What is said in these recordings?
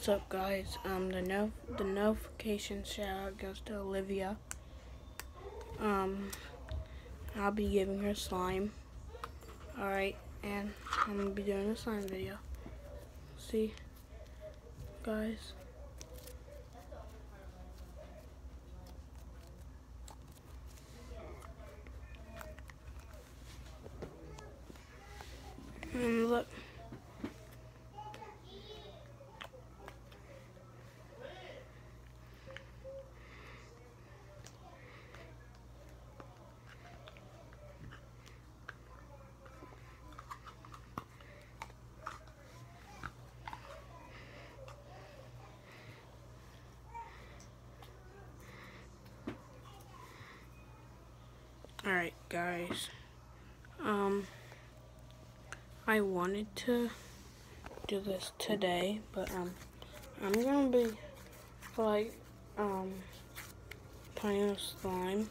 What's up, guys? The notification shout out goes to Olivia. I'll be giving her slime. Alright, and I'm gonna be doing a slime video. See, guys. And look. Alright, guys. I wanted to do this today, but I'm gonna be like playing with slime.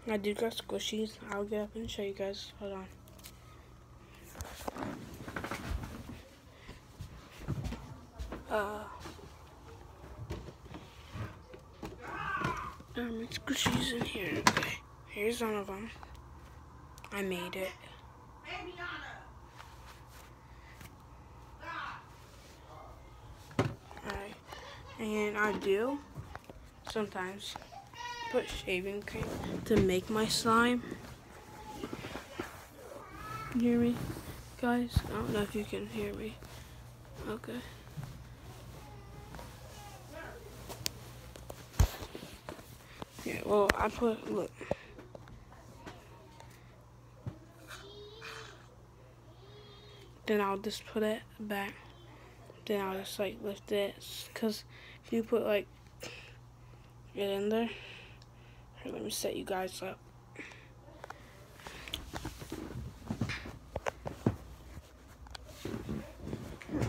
I do got squishies. I'll get up and show you guys. Hold on. Squishies in here. Okay, here's one of them. I made it. Alright, and I do sometimes put shaving cream to make my slime. You hear me, guys? I don't know if you can hear me. Okay. Yeah, well, I put, look. Then I'll just put it back. Then I'll just like lift it. Cause if you put like it in there, here, let me set you guys up.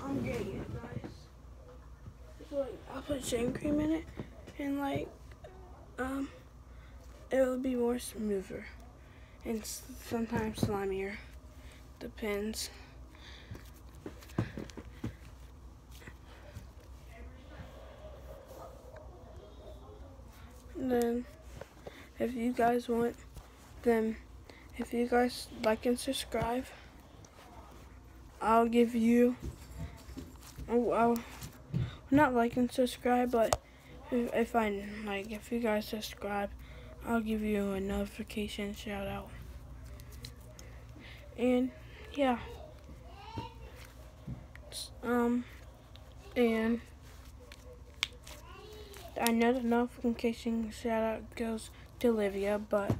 I'm getting it, guys. So, like, I'll put shaving cream in it, and like, it'll be more smoother, and sometimes slimier. Depends. And then, if you guys want, then if you guys like and subscribe, I'll give you. I'll not like and subscribe, but if you guys subscribe, I'll give you a notification shout out. And yeah, and I know the notification shout out goes to Olivia, but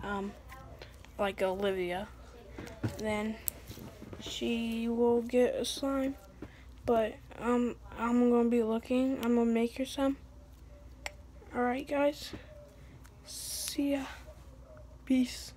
like Olivia, then she will get a slime. But I'm gonna be looking. I'm gonna make her some. Alright, guys. See ya. Peace.